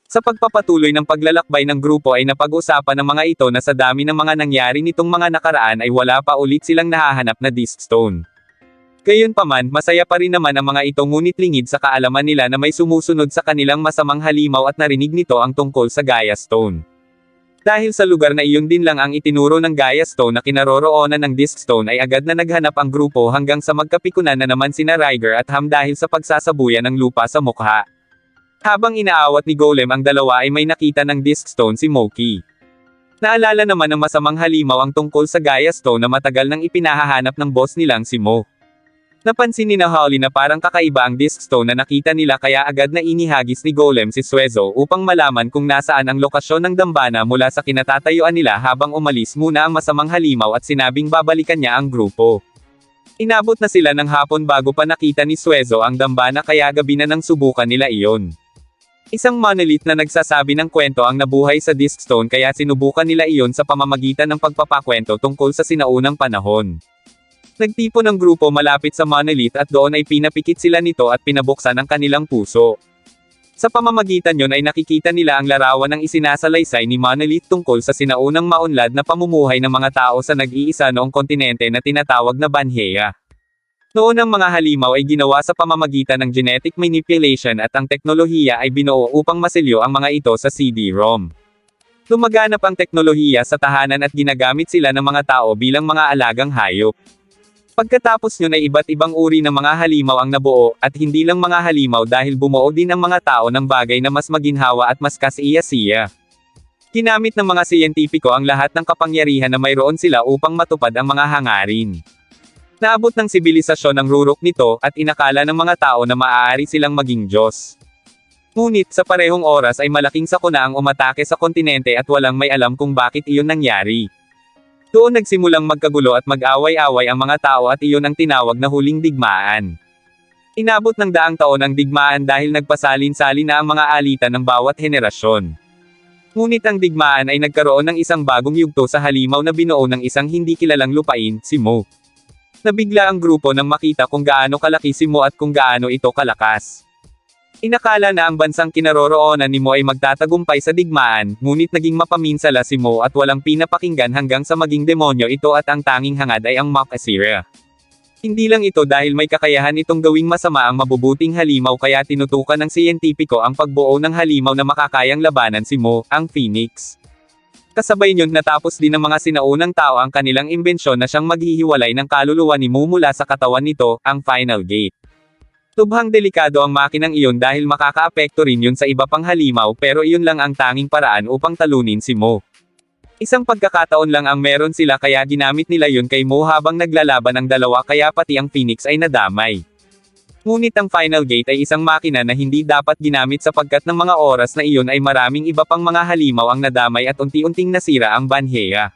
Sa pagpapatuloy ng paglalakbay ng grupo ay napag-usapan ng mga ito na sa dami ng mga nangyari nitong mga nakaraan ay wala pa ulit silang nahahanap na Disc Stone. Gayunpaman, masaya pa rin naman ang mga ito ngunit lingid sa kaalaman nila na may sumusunod sa kanilang masamang halimaw at narinig nito ang tungkol sa Gaia Stone. Dahil sa lugar na iyon din lang ang itinuro ng Gaia Stone na kinaroroonan ng Disc Stone ay agad na naghanap ang grupo hanggang sa magkapikunan na naman sina Ryger at Ham dahil sa pagsasabuyan ng lupa sa mukha. Habang inaawat ni Golem ang dalawa ay may nakita ng Disc Stone si Moki. Naalala naman ng masamang halimaw ang tungkol sa Gaia Stone na matagal nang ipinahahanap ng boss nilang si Mo. Napansin ni Holly na parang kakaiba ang Disc Stone na nakita nila kaya agad na inihagis ni Golem si Suezo upang malaman kung nasaan ang lokasyon ng dambana mula sa kinatatayuan nila habang umalis muna ang masamang halimaw at sinabing babalikan niya ang grupo. Inabot na sila ng hapon bago pa nakita ni Suezo ang dambana kaya gabi na nang subukan nila iyon. Isang monolith na nagsasabi ng kwento ang nabuhay sa Disc Stone kaya sinubukan nila iyon sa pamamagitan ng pagpapakwento tungkol sa sinaunang panahon. Nagtipon ng grupo malapit sa monolith at doon ay pinapikit sila nito at pinabuksan ang kanilang puso. Sa pamamagitan yon ay nakikita nila ang larawan ng isinasalaysay ni Monolith tungkol sa sinaunang maunlad na pamumuhay ng mga tao sa nag-iisa noong kontinente na tinatawag na Banhea. Noon ang mga halimaw ay ginawa sa pamamagitan ng genetic manipulation at ang teknolohiya ay binuo upang masilyo ang mga ito sa CD-ROM. Lumaganap ang teknolohiya sa tahanan at ginagamit sila ng mga tao bilang mga alagang hayop. Pagkatapos nyon ay iba't ibang uri ng mga halimaw ang nabuo, at hindi lang mga halimaw dahil bumuo din ang mga tao ng bagay na mas maginhawa at mas kasiya-siya. Ginamit ng mga siyentipiko ang lahat ng kapangyarihan na mayroon sila upang matupad ang mga hangarin. Naabot ng sibilisasyon ang rurok nito, at inakala ng mga tao na maaari silang maging Diyos. Ngunit, sa parehong oras ay malaking sakuna ang umatake sa kontinente at walang may alam kung bakit iyon nangyari. Doon nagsimulang magkagulo at mag-away-away ang mga tao at iyon ang tinawag na huling digmaan. Inabot ng daang taon ang digmaan dahil nagpasalin-salin na ang mga alitan ng bawat henerasyon. Ngunit ang digmaan ay nagkaroon ng isang bagong yugto sa halimaw na binuo ng isang hindi kilalang lupain, si Mo. Nabigla ang grupo nang makita kung gaano kalaki si Mo at kung gaano ito kalakas. Inakala na ang bansang kinaroroonan ni Mo ay magtatagumpay sa digmaan, ngunit naging mapaminsala si Mo at walang pinapakinggan hanggang sa maging demonyo ito at ang tanging hangad ay ang Mach Assyria. Hindi lang ito dahil may kakayahan itong gawing masama ang mabubuting halimaw kaya tinutukan ng siyentipiko ang pagbuo ng halimaw na makakayang labanan si Mo, ang Phoenix. Kasabay niyon natapos din ng mga sinaunang tao ang kanilang imbensyon na siyang maghihiwalay ng kaluluwa ni Mu mula sa katawan nito, ang Final Gate. Lubhang delikado ang makinang iyon dahil makakaapekto rin yun sa iba pang halimaw pero iyon lang ang tanging paraan upang talunin si Mo. Isang pagkakataon lang ang meron sila kaya ginamit nila yun kay Mo habang naglalaban ang dalawa kaya pati ang Phoenix ay nadamay. Ngunit ang Final Gate ay isang makina na hindi dapat ginamit sapagkat ng mga oras na iyon ay maraming iba pang mga halimaw ang nadamay at unti-unting nasira ang Banhea.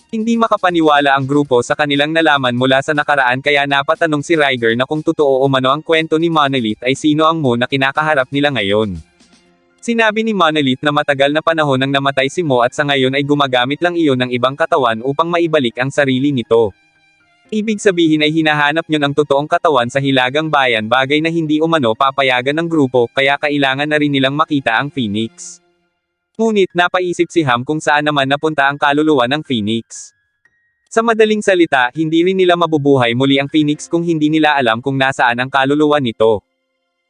Hindi makapaniwala ang grupo sa kanilang nalaman mula sa nakaraan kaya napatanong si Ryger na kung totoo o mano ang kwento ni Monolith ay sino ang Mo na kinakaharap nila ngayon. Sinabi ni Monolith na matagal na panahon nang namatay si Mo at sa ngayon ay gumagamit lang iyon ng ibang katawan upang maibalik ang sarili nito. Ibig sabihin ay hinahanap nyo ang totoong katawan sa Hilagang Bayan bagay na hindi umano papayagan ng grupo kaya kailangan na rin nilang makita ang Phoenix. Ngunit napaisip si Ham kung saan naman napunta ang kaluluwa ng Phoenix. Sa madaling salita, hindi rin nila mabubuhay muli ang Phoenix kung hindi nila alam kung nasaan ang kaluluwa nito.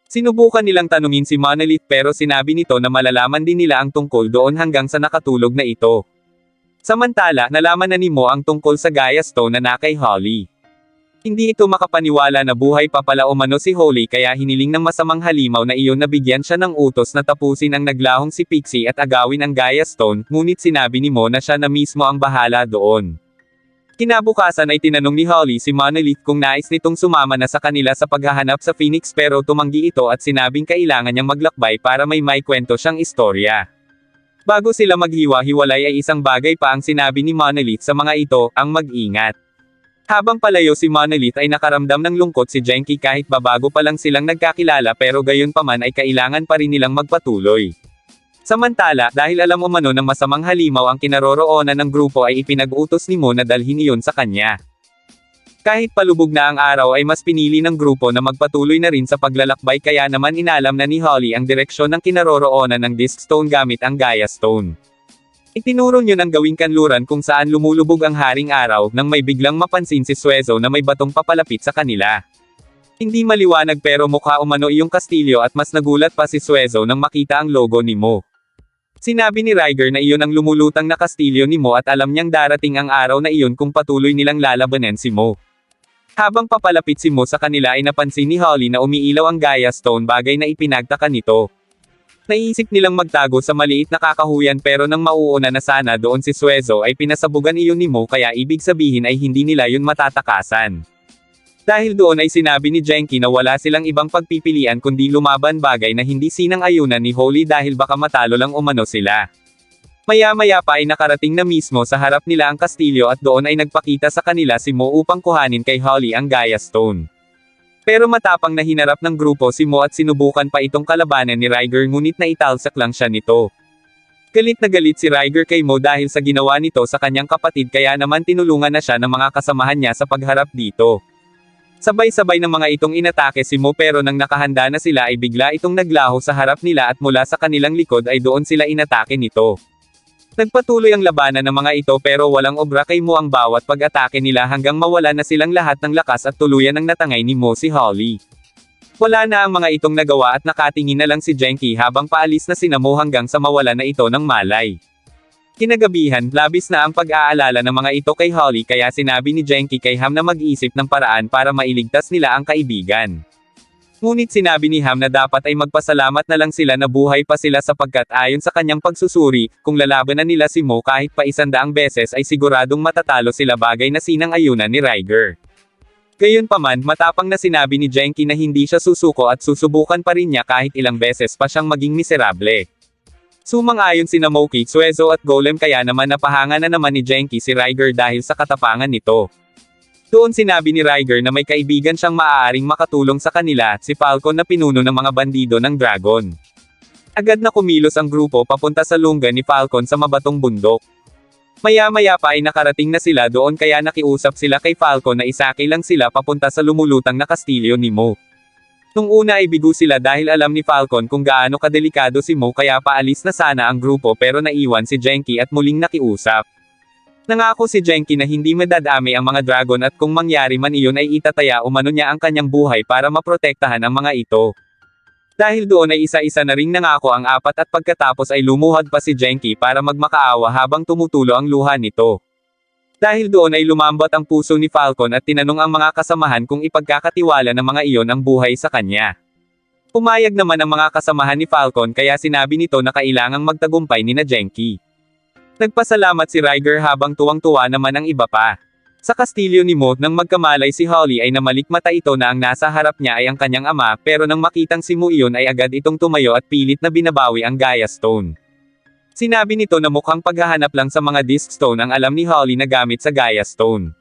Sinubukan nilang tanungin si Monolith pero sinabi nito na malalaman din nila ang tungkol doon hanggang sa nakatulog na ito. Samantala, nalaman na ni Mo ang tungkol sa Gaia Stone na nakay Holly. Hindi ito makapaniwala na buhay pa pala umano si Holly kaya hiniling ng masamang halimaw na iyon na bigyan siya ng utos na tapusin ang naglahong si Pixie at agawin ang Gaia Stone, ngunit sinabi ni Mo na siya na mismo ang bahala doon. Kinabukasan ay tinanong ni Holly si Monolith kung nais nitong sumama na sa kanila sa paghahanap sa Phoenix pero tumanggi ito at sinabing kailangan niyang maglakbay para may kwento siyang istorya. Bago sila maghiwa-hiwalay ay isang bagay pa ang sinabi ni Monolith sa mga ito, ang mag-ingat. Habang palayo si Monolith ay nakaramdam ng lungkot si Genki kahit babago pa lang silang nagkakilala pero gayon pa man ay kailangan pa rin nilang magpatuloy. Samantala, dahil alam umano ng masamang halimaw ang kinaroroonan ng grupo ay ipinag-utos ni Mo na dalhin iyon sa kanya. Kahit palubog na ang araw ay mas pinili ng grupo na magpatuloy na rin sa paglalakbay kaya naman inalam na ni Holly ang direksyon ng kinaroroonan ng Disc Stone gamit ang Gaia Stone. Itinuro niyo ng gawing kanluran kung saan lumulubog ang haring araw nang may biglang mapansin si Suezo na may batong papalapit sa kanila. Hindi maliwanag pero mukha umano iyong kastilyo at mas nagulat pa si Suezo nang makita ang logo ni Mo. Sinabi ni Riger na iyon ang lumulutang na kastilyo ni Mo at alam niyang darating ang araw na iyon kung patuloy nilang lalabanan si Mo. Habang papalapit si Mo sa kanila ay napansin ni Holly na umiilaw ang Gaia Stone bagay na ipinagtaka nito. Naisip nilang magtago sa maliit na kakahuyan pero nang mauuna na sana doon si Suezo ay pinasabugan iyon ni Mo kaya ibig sabihin ay hindi nila yun matatakasan. Dahil doon ay sinabi ni Genki na wala silang ibang pagpipilian kundi lumaban bagay na hindi sinang-ayunan ni Holly dahil baka matalo lang umano sila. Maya-maya pa ay nakarating na mismo sa harap nila ang kastilyo at doon ay nagpakita sa kanila si Mo upang kuhanin kay Holly ang Gaia Stone. Pero matapang na hinarap ng grupo si Mo at sinubukan pa itong kalabanan ni Riger ngunit naitalsak lang siya nito. Galit na galit si Riger kay Mo dahil sa ginawa nito sa kanyang kapatid kaya naman tinulungan na siya ng mga kasamahan niya sa pagharap dito. Sabay-sabay ng mga itong inatake si Mo pero nang nakahanda na sila ay bigla itong naglaho sa harap nila at mula sa kanilang likod ay doon sila inatake nito. Nagpatuloy ang labanan ng mga ito pero walang obra kay Mo ang bawat pag-atake nila hanggang mawala na silang lahat ng lakas at tuluyan ng natangay ni Mo si Holly. Wala na ang mga itong nagawa at nakatingin na lang si Genki habang paalis na sina Mo hanggang sa mawala na ito ng malay. Kinagabihan, labis na ang pag-aalala ng mga ito kay Holly kaya sinabi ni Genki kay Ham na mag-isip ng paraan para mailigtas nila ang kaibigan. Ngunit sinabi ni Ham na dapat ay magpasalamat na lang sila na buhay pa sila sapagkat ayon sa kanyang pagsusuri, kung lalabanan nila si Mo kahit pa 100 beses ay siguradong matatalo sila bagay na sinang-ayunan ni Riger. Gayunpaman, matapang na sinabi ni Genki na hindi siya susuko at susubukan pa rin niya kahit ilang beses pa siyang maging miserable. Sumang-ayon sina Moki, Suezo at Golem kaya naman napahanga na naman ni Genki si Riger dahil sa katapangan nito. Doon sinabi ni Riger na may kaibigan siyang maaaring makatulong sa kanila, si Falcon na pinuno ng mga bandido ng Dragon. Agad na kumilos ang grupo papunta sa lungga ni Falcon sa mabatong bundok. Maya-maya pa ay nakarating na sila doon kaya nakiusap sila kay Falcon na isaki lang sila papunta sa lumulutang na kastilyo ni Mo. Nung una ay bigo sila dahil alam ni Falcon kung gaano kadelikado si Mo kaya paalis na sana ang grupo pero naiwan si Genki at muling nakiusap. Nangako si Genki na hindi madadami ang mga dragon at kung mangyari man iyon ay itataya umano niya ang kanyang buhay para maprotektahan ang mga ito. Dahil doon ay isa-isa na ring nangako ang apat at pagkatapos ay lumuhad pa si Genki para magmakaawa habang tumutulo ang luha nito. Dahil doon ay lumambot ang puso ni Falcon at tinanong ang mga kasamahan kung ipagkakatiwala ng mga iyon ang buhay sa kanya. Pumayag naman ang mga kasamahan ni Falcon kaya sinabi nito na kailangang magtagumpay ni na Genki. Nagpasalamat si Riger habang tuwang-tuwa naman ang iba pa. Sa kastilyo ni Mo nang magkamalay si Holly ay namalikmata ito na ang nasa harap niya ay ang kanyang ama pero nang makitang si Mo iyon ay agad itong tumayo at pilit na binabawi ang Gaia Stone. Sinabi nito na mukhang paghahanap lang sa mga Disc Stone ang alam ni Holly na gamit sa Gaia Stone.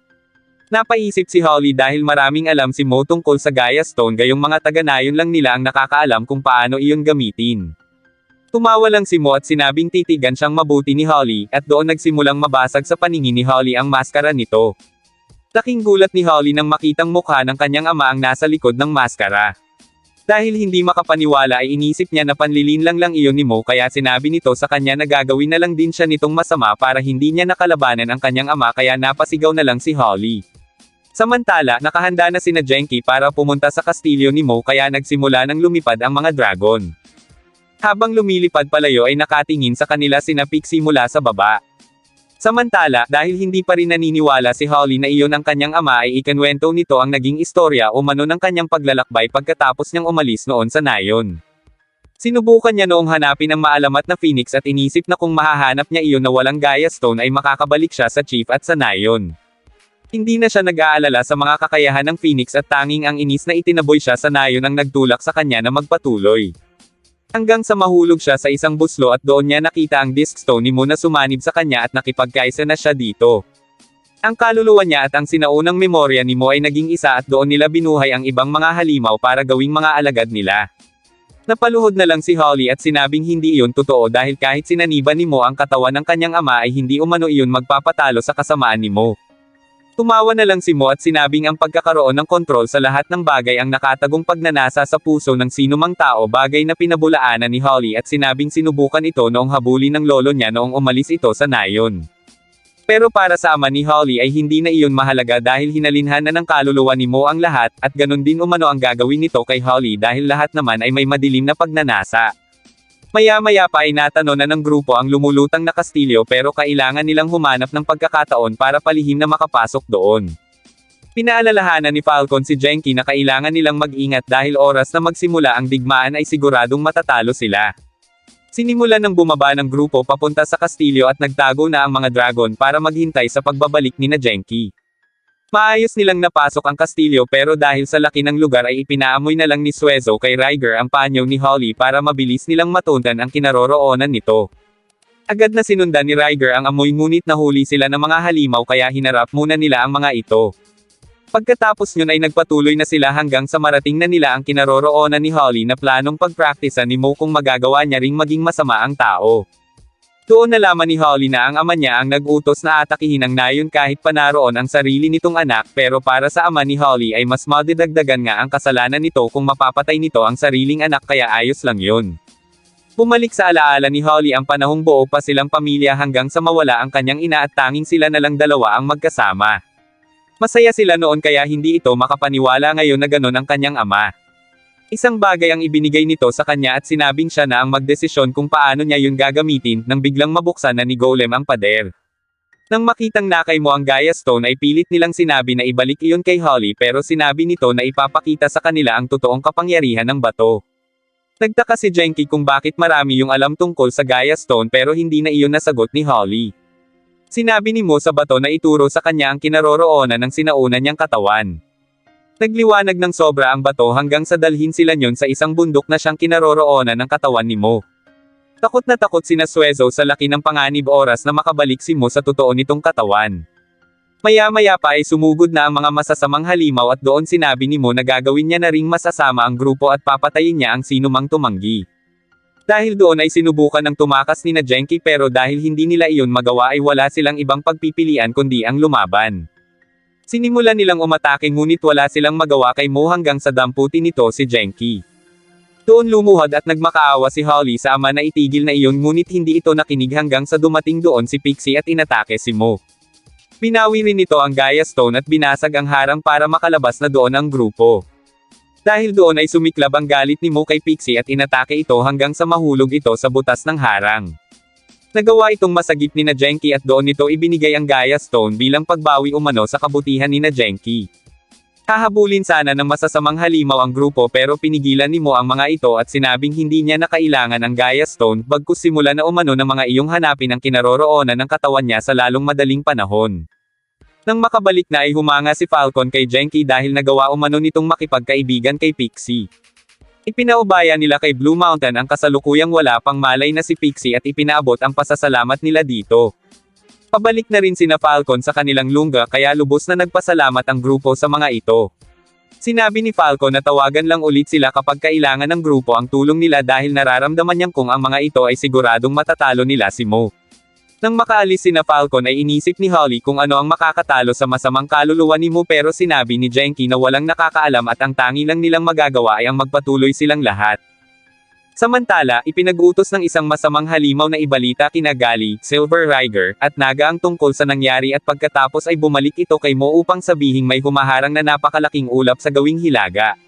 Napaisip si Holly dahil maraming alam si Mo tungkol sa Gaia Stone gayong mga taga-nayon lang nila ang nakakaalam kung paano iyon gamitin. Tumawa lang si Mo at sinabing titigan siyang mabuti ni Holly at doon nagsimulang mabasag sa paningin ni Holly ang maskara nito. Laking gulat ni Holly nang makitang mukha ng kanyang ama ang nasa likod ng maskara. Dahil hindi makapaniwala ay inisip niya na panlilinlang lang iyon ni Mo kaya sinabi nito sa kanya na gagawin na lang din siya nitong masama para hindi niya nakalabanan ang kanyang ama kaya napasigaw na lang si Holly. Samantala, nakahanda na sina Genki para pumunta sa kastilyo ni Mo kaya nagsimula ng lumipad ang mga dragon. Habang lumilipad palayo ay nakatingin sa kanila sina Pixie mula sa baba. Samantala, dahil hindi pa rin naniniwala si Holly na iyon ang kanyang ama ay ikinwento nito ang naging istorya umano ng kanyang paglalakbay pagkatapos niyang umalis noon sa nayon. Sinubukan niya noong hanapin ang maalamat na Phoenix at inisip na kung mahahanap niya iyon na walang Gaia Stone ay makakabalik siya sa Chief at sa nayon. Hindi na siya nag-aalala sa mga kakayahan ng Phoenix at tanging ang inis na itinaboy siya sa nayon ang nagtulak sa kanya na magpatuloy. Hanggang sa mahulog siya sa isang buslo at doon niya nakita ang Disc Stone ni Mo na sumanib sa kanya at nakipagkaisa na siya dito. Ang kaluluwa niya at ang sinaunang memorya ni Mo ay naging isa at doon nila binuhay ang ibang mga halimaw para gawing mga alagad nila. Napaluhod na lang si Holly at sinabing hindi iyon totoo dahil kahit sinaniban ni Mo ang katawan ng kanyang ama ay hindi umano iyon magpapatalo sa kasamaan ni Mo. Tumawa na lang si Mo at sinabing ang pagkakaroon ng kontrol sa lahat ng bagay ang nakatagong pagnanasa sa puso ng sinumang tao, bagay na pinabulaanan ni Holly at sinabing sinubukan ito noong habulin ng lolo niya noong umalis ito sa nayon. Pero para sa ama ni Holly ay hindi na iyon mahalaga dahil hinalinhan na ng kaluluwa ni Mo ang lahat, at ganun din umano ang gagawin nito kay Holly dahil lahat naman ay may madilim na pagnanasa. Maya-maya pa ay natano na ng grupo ang lumulutang na kastilyo pero kailangan nilang humanap ng pagkakataon para palihim na makapasok doon. Pinaalalahanan ni Falcon si Genki na kailangan nilang mag-ingat dahil oras na magsimula ang digmaan ay siguradong matatalo sila. Sinimulan ng bumaba ng grupo papunta sa kastilyo at nagtago na ang mga dragon para maghintay sa pagbabalik ni na Genki. Maayos nilang napasok ang kastilyo pero dahil sa laki ng lugar ay ipinaamoy na lang ni Suezo kay Riger ang panyo ni Holly para mabilis nilang matundan ang kinaroroonan nito. Agad na sinundan ni Riger ang amoy ngunit nahuli sila ng mga halimaw kaya hinarap muna nila ang mga ito. Pagkatapos yun ay nagpatuloy na sila hanggang sa marating na nila ang kinaroroonan ni Holly na planong pagpraktisan ni Mo kung magagawa niya ring maging masama ang tao. Doon nalaman ni Holly na ang ama niya ang nag-utos na atakihin ang nayon kahit panaroon ang sarili nitong anak, pero para sa ama ni Holly ay mas madidagdagan nga ang kasalanan nito kung mapapatay nito ang sariling anak kaya ayos lang yun. Bumalik sa alaala ni Holly ang panahong buo pa silang pamilya hanggang sa mawala ang kanyang ina at tanging sila na lang dalawa ang magkasama. Masaya sila noon kaya hindi ito makapaniwala ngayon na ganon ang kanyang ama. Isang bagay ang ibinigay nito sa kanya at sinabing siya na ang magdesisyon kung paano niya yun gagamitin, nang biglang mabuksan na ni Golem ang pader. Nang makitang nakay Mo ang Gaia Stone ay pilit nilang sinabi na ibalik iyon kay Holly pero sinabi nito na ipapakita sa kanila ang totoong kapangyarihan ng bato. Nagtaka si Genki kung bakit marami yung alam tungkol sa Gaia Stone pero hindi na iyon nasagot ni Holly. Sinabi ni Mo sa bato na ituro sa kanya ang kinaroroonan ng sinauna niyang katawan. Nagliwanag ng sobra ang bato hanggang sa dalhin sila nyon sa isang bundok na siyang kinaroroonan ng katawan ni Mo. Takot na takot sina Suezo sa laki ng panganib oras na makabalik si Mo sa totoo nitong katawan. Maya-maya pa ay sumugod na ang mga masasamang halimaw at doon sinabi ni Mo na gagawin niya na ring masasama ang grupo at papatayin niya ang sinumang tumanggi. Dahil doon ay sinubukan ng tumakas ni na Genki pero dahil hindi nila iyon magawa ay wala silang ibang pagpipilian kundi ang lumaban. Sinimulan nilang umatake ngunit wala silang magawa kay Mo hanggang sa damputin nito si Genki. Doon lumuhod at nagmakaawa si Holly sa ama na itigil na iyon ngunit hindi ito nakinig hanggang sa dumating doon si Pixie at inatake si Mo. Binawi rin nito ang Gaia Stone at binasag ang harang para makalabas na doon ang grupo. Dahil doon ay sumiklab ang galit ni Mo kay Pixie at inatake ito hanggang sa mahulog ito sa butas ng harang. Nagawa itong masagip ni na Genki at doon nito ibinigay ang Gaia Stone bilang pagbawi umano sa kabutihan ni na Genki. Hahabulin sana ng masasamang halimaw ang grupo pero pinigilan ni Mo ang mga ito at sinabing hindi niya na kailangan ang Gaia Stone bagkus simula na umano ng mga iyong hanapin ang kinaroroonan ng katawan niya sa lalong madaling panahon. Nang makabalik na ay humanga si Falcon kay Genki dahil nagawa umano nitong makipagkaibigan kay Pixie. Ipinaubaya nila kay Blue Mountain ang kasalukuyang wala pang malay na si Pixie at ipinaabot ang pasasalamat nila dito. Pabalik na rin sina Falcon sa kanilang lungga kaya lubos na nagpasalamat ang grupo sa mga ito. Sinabi ni Falcon na tawagan lang ulit sila kapag kailangan ng grupo ang tulong nila dahil nararamdaman niyang kung ang mga ito ay siguradong matatalo nila si Mo. Nang makaalis sina Falcon ay inisip ni Holly kung ano ang makakatalo sa masamang kaluluwa ni Mo pero sinabi ni Genki na walang nakakaalam at ang tangi lang nilang magagawa ay ang magpatuloy silang lahat. Samantala, ipinag-utos ng isang masamang halimaw na ibalita kina Gali, Silver Riger, at Naga ang tungkol sa nangyari at pagkatapos ay bumalik ito kay Mo upang sabihing may humaharang na napakalaking ulap sa gawing hilaga.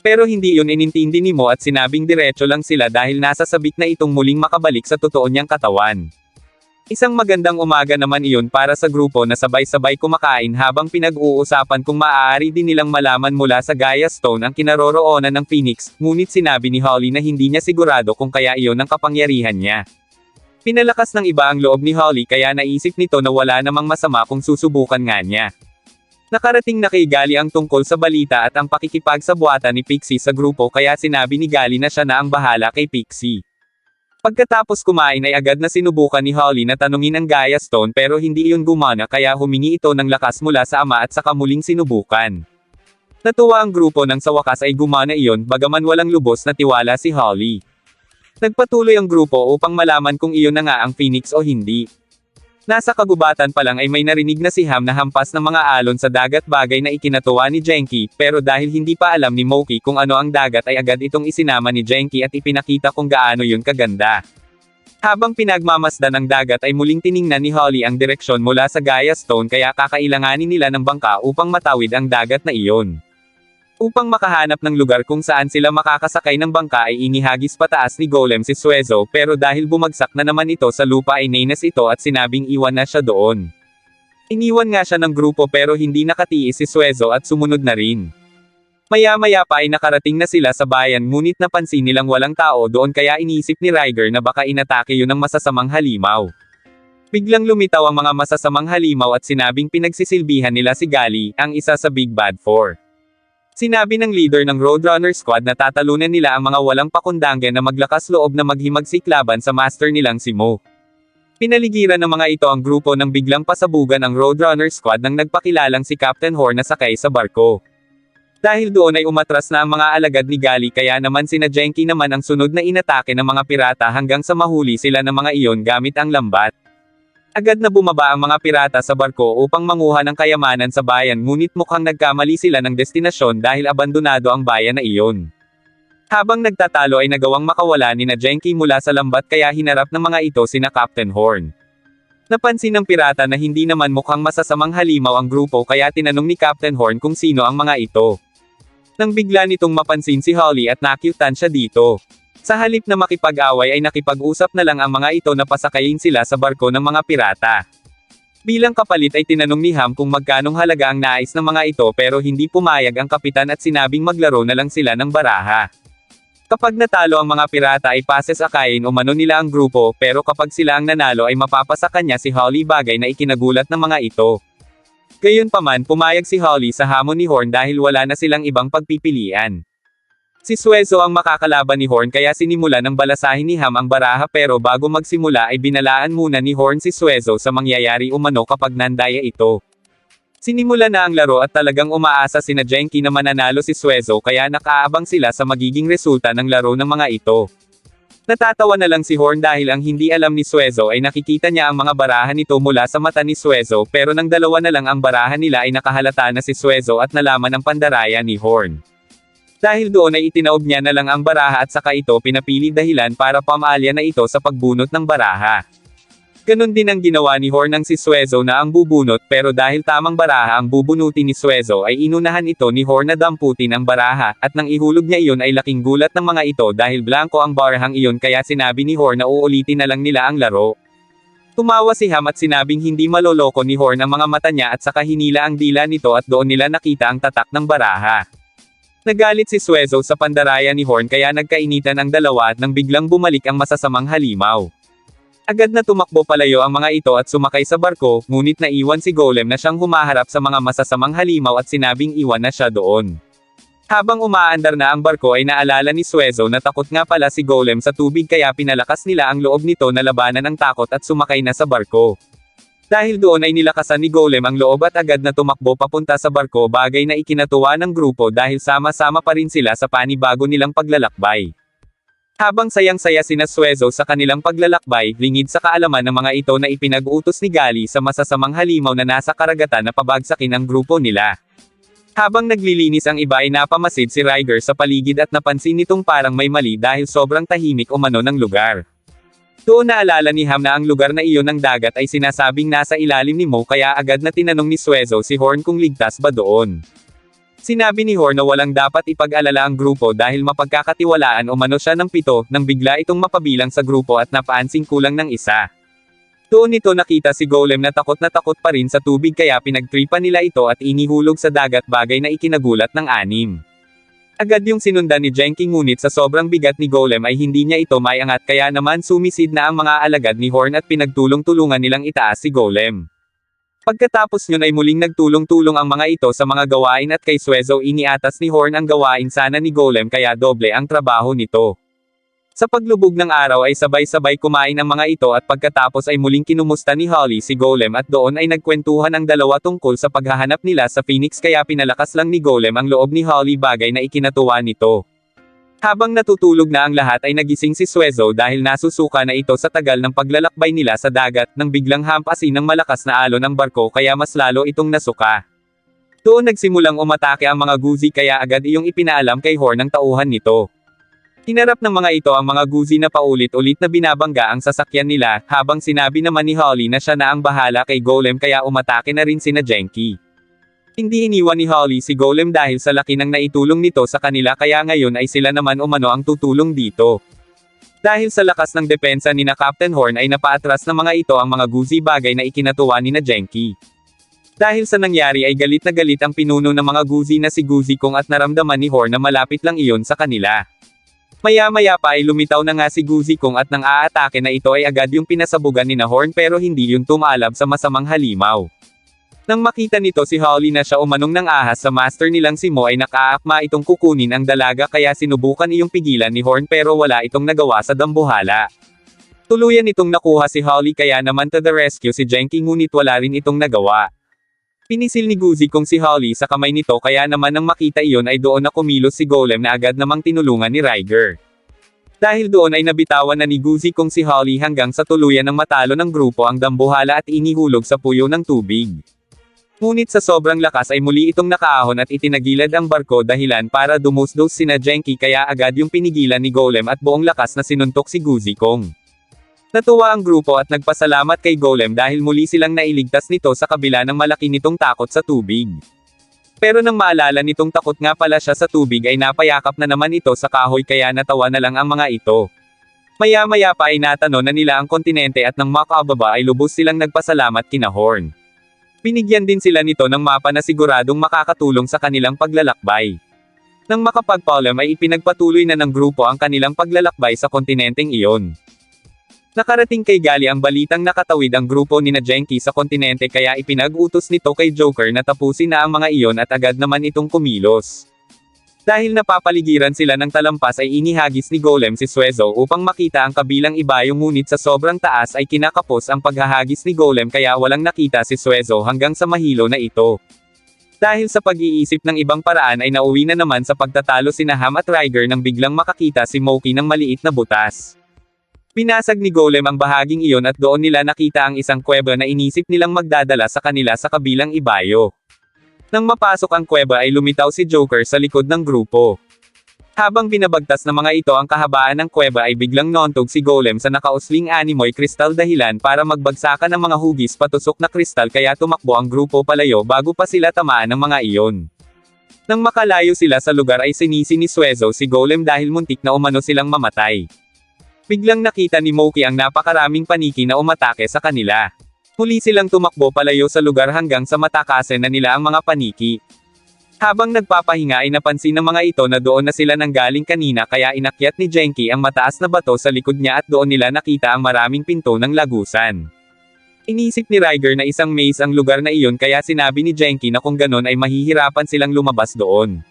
Pero hindi yun inintindi ni Mo at sinabing diretso lang sila dahil nasa sabik na itong muling makabalik sa totoo niyang katawan. Isang magandang umaga naman iyon para sa grupo na sabay-sabay kumakain habang pinag-uusapan kung maaari din nilang malaman mula sa Gaia Stone ang kinaroroonan ng Phoenix, ngunit sinabi ni Holly na hindi niya sigurado kung kaya iyon ang kapangyarihan niya. Pinalakas ng iba ang loob ni Holly kaya naisip nito na wala namang masama kung susubukan nga niya. Nakarating na kay Gali ang tungkol sa balita at ang pakikipagsabwatan ni Pixie sa grupo kaya sinabi ni Gali na siya na ang bahala kay Pixie. Pagkatapos kumain ay agad na sinubukan ni Holly na tanungin ang Gaia Stone pero hindi iyon gumana kaya humingi ito ng lakas mula sa ama at saka muling sinubukan. Natuwa ang grupo nang sa wakas ay gumana iyon bagaman walang lubos na tiwala si Holly. Nagpatuloy ang grupo upang malaman kung iyon na nga ang Phoenix o hindi. Nasa kagubatan pa lang ay may narinig na si Ham na hampas ng mga alon sa dagat, bagay na ikinatuwa ni Genki, pero dahil hindi pa alam ni Moki kung ano ang dagat ay agad itong isinama ni Genki at ipinakita kung gaano yun kaganda. Habang pinagmamasdan ng dagat ay muling tiningnan ni Holly ang direksyon mula sa Gaia Stone, kaya kakailanganin nila ng bangka upang matawid ang dagat na iyon. Upang makahanap ng lugar kung saan sila makakasakay ng bangka ay inihagis pataas ni Golem si Suezo, pero dahil bumagsak na naman ito sa lupa ay nainas ito at sinabing iwan na siya doon. Iniwan nga siya ng grupo pero hindi nakatiis si Suezo at sumunod na rin. Maya-maya pa ay nakarating na sila sa bayan, ngunit napansin nilang walang tao doon, kaya iniisip ni Ryger na baka inatake yun ng masasamang halimaw. Biglang lumitaw ang mga masasamang halimaw at sinabing pinagsisilbihan nila si Gali, ang isa sa Big Bad Four. Sinabi ng leader ng Roadrunner Squad na tatalunan nila ang mga walang pakundangan na maglakas loob na maghimagsik laban sa master nilang si Mo. Pinaligiran ng mga ito ang grupo nang biglang pasabugan ang Roadrunner Squad nang nagpakilalang si Captain Horn na sakay sa barko. Dahil doon ay umatras na ang mga alagad ni Gali, kaya naman sina Genki naman ang sunod na inatake ng mga pirata hanggang sa mahuli sila ng mga iyon gamit ang lambat. Agad na bumaba ang mga pirata sa barko upang manguha ng kayamanan sa bayan, ngunit mukhang nagkamali sila ng destinasyon dahil abandonado ang bayan na iyon. Habang nagtatalo ay nagawang makawala ni na Genki mula sa lambat, kaya hinarap ng mga ito sina Captain Horn. Napansin ng pirata na hindi naman mukhang masasamang halimaw ang grupo, kaya tinanong ni Captain Horn kung sino ang mga ito. Nang bigla nitong mapansin si Holly at nakyutan siya dito. Sa halip na makipag-away ay nakipag-usap na lang ang mga ito na pasakayin sila sa barko ng mga pirata. Bilang kapalit ay tinanong ni Ham kung magkanong halaga ang nais ng mga ito, pero hindi pumayag ang kapitan at sinabing maglaro na lang sila ng baraha. Kapag natalo ang mga pirata ay pases akayin umano nila ang grupo, pero kapag sila ang nanalo ay mapapasa kanya si Holly, bagay na ikinagulat ng mga ito. Gayunpaman, pumayag si Holly sa hamon ni Horn dahil wala na silang ibang pagpipilian. Si Suezo ang makakalaban ni Horn, kaya sinimula ng balasahin ni Ham ang baraha, pero bago magsimula ay binalaan muna ni Horn si Suezo sa mangyayari umano kapag nandaya ito. Sinimula na ang laro at talagang umaasa sina Genki na mananalo si Suezo, kaya nakaabang sila sa magiging resulta ng laro ng mga ito. Natatawa na lang si Horn dahil ang hindi alam ni Suezo ay nakikita niya ang mga baraha nito mula sa mata ni Suezo, pero nang dalawa na lang ang baraha nila ay nakahalata na si Suezo at nalaman ang pandaraya ni Horn. Dahil doon ay itinaob niya na lang ang baraha at saka ito pinapili dahilan para pamalya na ito sa pagbunot ng baraha. Ganon din ang ginawa ni Horn ng si Suezo na ang bubunot, pero dahil tamang baraha ang bubunutin ni Suezo ay inunahan ito ni Horn na damputin ang baraha, at nang ihulog niya iyon ay laking gulat ng mga ito dahil blanko ang barahang iyon, kaya sinabi ni Horn na uulitin na lang nila ang laro. Tumawa si Ham at sinabing hindi maloloko ni Horn ang mga mata niya, at saka hinila ang dila nito at doon nila nakita ang tatak ng baraha. Nagalit si Suezo sa pandaraya ni Horn, kaya nagkainitan ang dalawa at nang biglang bumalik ang masasamang halimaw. Agad na tumakbo palayo ang mga ito at sumakay sa barko, ngunit naiwan si Golem na siyang humaharap sa mga masasamang halimaw at sinabing iwan na siya doon. Habang umaandar na ang barko ay naalala ni Suezo na takot nga pala si Golem sa tubig, kaya pinalakas nila ang loob nito na labanan ang takot at sumakay na sa barko. Dahil doon ay nilakasan ni Golem ang loob at agad na tumakbo papunta sa barko, bagay na ikinatuwa ng grupo dahil sama-sama pa rin sila sa panibago nilang paglalakbay. Habang sayang-saya sina Suezo sa kanilang paglalakbay, lingid sa kaalaman ng mga ito na ipinag-utos ni Gali sa masasamang halimaw na nasa karagatan na pabagsakin ang grupo nila. Habang naglilinis ang iba ay napamasid si Ryger sa paligid at napansin nitong parang may mali dahil sobrang tahimik umano ng lugar. Doon naalala ni Ham na ang lugar na iyon ng dagat ay sinasabing nasa ilalim ni Mo, kaya agad na tinanong ni Suezo si Horn kung ligtas ba doon. Sinabi ni Horn na walang dapat ipag-alala ang grupo dahil mapagkakatiwalaan umano siya ng 7, nang bigla itong mapabilang sa grupo at napaansing kulang ng isa. Doon nito nakita si Golem na takot pa rin sa tubig, kaya pinagtripan nila ito at inihulog sa dagat, bagay na ikinagulat ng 6. Agad yung sinundan ni Genki, ngunit sa sobrang bigat ni Golem ay hindi niya ito maiangat, kaya naman sumisid na ang mga alagad ni Horn at pinagtulong-tulungan nilang itaas si Golem. Pagkatapos yun ay muling nagtulong-tulong ang mga ito sa mga gawain, at kay Suezo iniatas ni Horn ang gawain sana ni Golem, kaya doble ang trabaho nito. Sa paglubog ng araw ay sabay-sabay kumain ang mga ito, at pagkatapos ay muling kinumusta ni Holly si Golem, at doon ay nagkwentuhan ang dalawa tungkol sa paghahanap nila sa Phoenix, kaya pinalakas lang ni Golem ang loob ni Holly, bagay na ikinatuwa nito. Habang natutulog na ang lahat ay nagising si Suezo dahil nasusuka na ito sa tagal ng paglalakbay nila sa dagat nang biglang hampasin ng malakas na alon ang barko kaya mas lalo itong nasuka. Doon nagsimulang umatake ang mga Guzi kaya agad iyong ipinaalam kay Horn ang tauhan nito. Hinarap ng mga ito ang mga Guzi na paulit-ulit na binabangga ang sasakyan nila, habang sinabi naman ni Holly na siya na ang bahala kay Golem kaya umatake na rin sina Genki. Hindi iniwan ni Holly si Golem dahil sa laki ng naitulong nito sa kanila kaya ngayon ay sila naman umano ang tutulong dito. Dahil sa lakas ng depensa ni na Captain Horn ay napaatras ng mga ito ang mga Guzi bagay na ikinatuwa ni na Genki. Dahil sa nangyari ay galit na galit ang pinuno ng mga Guzi na si Guzi Kong at naramdaman ni Horn na malapit lang iyon sa kanila. Maya-maya pa ay lumitaw na nga si Guzi Kong at nang aatake na ito ay agad yung pinasabugan ni na Horn pero hindi yun tumalab sa masamang halimaw. Nang makita nito si Holly na siya umanong nang ahas sa master nilang si Mo ay nakaakma itong kukunin ang dalaga kaya sinubukan iyong pigilan ni Horn pero wala itong nagawa sa dambuhala. Tuluyan itong nakuha si Holly kaya naman to the rescue si Genki ngunit wala rin itong nagawa. Pinisil ni Guzi Kong si Holly sa kamay nito kaya naman nang makita iyon ay doon na kumilos si Golem na agad namang tinulungan ni Riger. Dahil doon ay nabitawan na ni Guzi Kong si Holly hanggang sa tuluyan ng matalo ng grupo ang dambuhala at inihulog sa puyo ng tubig. Ngunit sa sobrang lakas ay muli itong nakaahon at itinagilad ang barko dahilan para dumusdos sina Genki kaya agad yung pinigilan ni Golem at buong lakas na sinuntok si Guzi Kong. Natuwa ang grupo at nagpasalamat kay Golem dahil muli silang nailigtas nito sa kabila ng malaki nitong takot sa tubig. Pero nang maalala nitong takot nga pala siya sa tubig ay napayakap na naman ito sa kahoy kaya natawa na lang ang mga ito. Maya-maya pa ay natano na nila ang kontinente at nang makababa ay lubos silang nagpasalamat kina Horn. Binigyan din sila nito ng mapa na siguradong makakatulong sa kanilang paglalakbay. Nang makapagpaalam ay ipinagpatuloy na ng grupo ang kanilang paglalakbay sa kontinenteng iyon. Nakarating kay Gali ang balitang nakatawid ang grupo ni na Genki sa kontinente kaya ipinag-utos nito kay Joker na tapusin na ang mga iyon at agad naman itong kumilos. Dahil napapaligiran sila ng talampas ay inihagis ni Golem si Suezo upang makita ang kabilang ibayong ngunit sa sobrang taas ay kinakapos ang paghahagis ni Golem kaya walang nakita si Suezo hanggang sa mahilo na ito. Dahil sa pag-iisip ng ibang paraan ay nauwi na naman sa pagtatalo sina Ham at Riger nang biglang makakita si Moki ng maliit na butas. Pinasag ni Golem ang bahaging iyon at doon nila nakita ang isang kuweba na inisip nilang magdadala sa kanila sa kabilang ibayo. Nang mapasok ang kuweba ay lumitaw si Joker sa likod ng grupo. Habang binabagtas ng mga ito ang kahabaan ng kuweba ay biglang nontog si Golem sa nakausling animoy kristal dahilan para magbagsakan ng mga hugis patusok na kristal kaya tumakbo ang grupo palayo bago pa sila tamaan ng mga iyon. Nang makalayo sila sa lugar ay sinisi ni Suezo si Golem dahil muntik na umano silang mamatay. Biglang nakita ni Moki ang napakaraming paniki na umatake sa kanila. Huli silang tumakbo palayo sa lugar hanggang sa matakasan na nila ang mga paniki. Habang nagpapahinga ay napansin ng mga ito na doon na sila nanggaling kanina kaya inakyat ni Genki ang mataas na bato sa likod niya at doon nila nakita ang maraming pinto ng lagusan. Inisip ni Riger na isang maze ang lugar na iyon kaya sinabi ni Genki na kung ganon ay mahihirapan silang lumabas doon.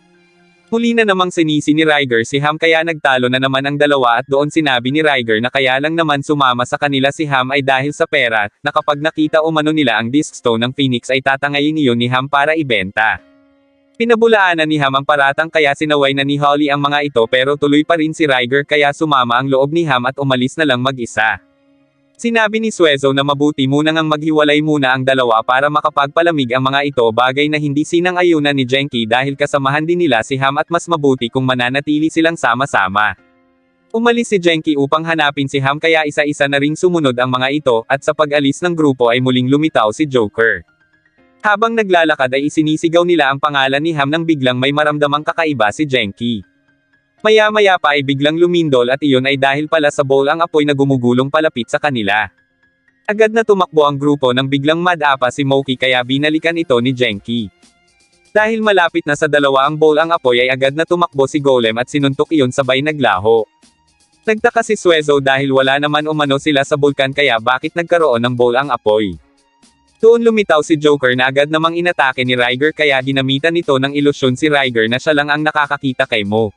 Huli na namang sinisi ni Riger si Ham kaya nagtalo na naman ang dalawa at doon sinabi ni Riger na kaya lang naman sumama sa kanila si Ham ay dahil sa pera, na kapag nakita umano nila ang disc stone ng Phoenix ay tatangayin iyon ni Ham para ibenta. Pinabulaanan ni Ham ang paratang kaya sinaway na ni Holly ang mga ito pero tuloy pa rin si Riger kaya sumama ang loob ni Ham at umalis na lang mag-isa. Sinabi ni Suezo na mabuti muna ngang maghiwalay muna ang dalawa para makapagpalamig ang mga ito bagay na hindi sinang-ayunan ni Genki dahil kasamahan din nila si Ham at mas mabuti kung mananatili silang sama-sama. Umalis si Genki upang hanapin si Ham kaya isa-isa na ring sumunod ang mga ito at sa pag-alis ng grupo ay muling lumitaw si Joker. Habang naglalakad ay isinisigaw nila ang pangalan ni Ham nang biglang may maramdamang kakaiba si Genki. Maya-maya pa ay biglang lumindol at iyon ay dahil pala sa bowl ang apoy na gumugulong palapit sa kanila. Agad na tumakbo ang grupo nang biglang madapa si Moki kaya binalikan ito ni Genki. Dahil malapit na sa dalawa ang bowl ang apoy ay agad na tumakbo si Golem at sinuntok iyon sabay naglaho. Nagtaka si Suezo dahil wala naman umano sila sa bulkan kaya bakit nagkaroon ng bowl ang apoy. Doon lumitaw si Joker na agad namang inatake ni Riger kaya ginamitan nito ng ilusyon si Riger na siya lang ang nakakakita kay Mo.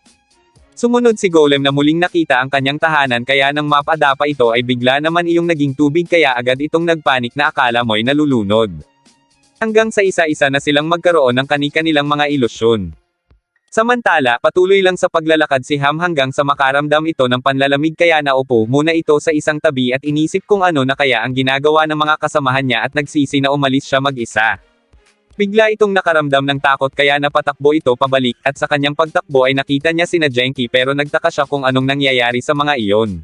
Sumunod si Golem na muling nakita ang kanyang tahanan kaya nang mapadapa ito ay bigla naman iyong naging tubig kaya agad itong nagpanik na akala mo'y nalulunod. Hanggang sa isa-isa na silang magkaroon ng kani-kanilang mga ilusyon. Samantala, patuloy lang sa paglalakad si Ham hanggang sa makaramdam ito ng panlalamig kaya naupo muna ito sa isang tabi at inisip kung ano na kaya ang ginagawa ng mga kasamahan niya at nagsisi na umalis siya mag-isa. Bigla itong nakaramdam ng takot kaya napatakbo ito pabalik at sa kanyang pagtakbo ay nakita niya sina Genki pero nagtaka siya kung anong nangyayari sa mga iyon.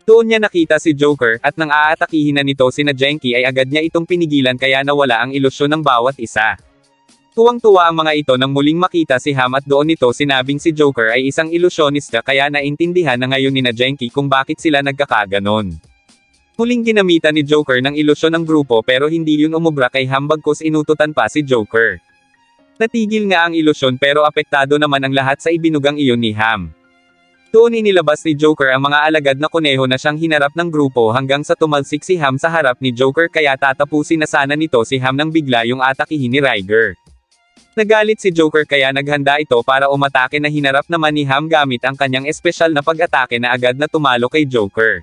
Doon niya nakita si Joker at nang aatakihin na nito sina Genki ay agad niya itong pinigilan kaya nawala ang ilusyon ng bawat isa. Tuwang-tuwa ang mga ito nang muling makita si Ham at doon nito sinabing si Joker ay isang ilusyonista kaya naintindihan na ngayon ni Genki kung bakit sila nagkakaganon. Muling ginamitan ni Joker ng ilusyon ng grupo pero hindi yun umubra kay Ham bagkus inututan pa si Joker. Natigil nga ang ilusyon pero apektado naman ang lahat sa ibinugang iyon ni Ham. Doon inilabas ni Joker ang mga alagad na kuneho na siyang hinarap ng grupo hanggang sa tumalsik si Ham sa harap ni Joker kaya tatapusin na sana nito si Ham nang bigla yung atakihin ni Ryger. Nagalit si Joker kaya naghanda ito para umatake na hinarap naman ni Ham gamit ang kanyang espesyal na pag-atake na agad na tumalo kay Joker.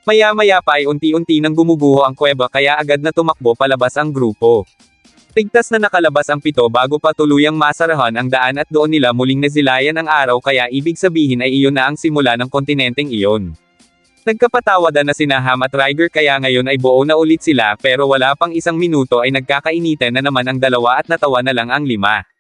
Maya-maya pa ay unti-unti nang gumuguho ang kuweba kaya agad na tumakbo palabas ang grupo. Ligtas na nakalabas ang 7 bago pa tuluyang masarahan ang daan at doon nila muling nazilayan ang araw kaya ibig sabihin ay iyon na ang simula ng kontinenteng iyon. Nagkapatawadan na sina Ham at Ryger kaya ngayon ay buo na ulit sila pero wala pang isang minuto ay nagkakainitan na naman ang dalawa at natawa na lang ang 5.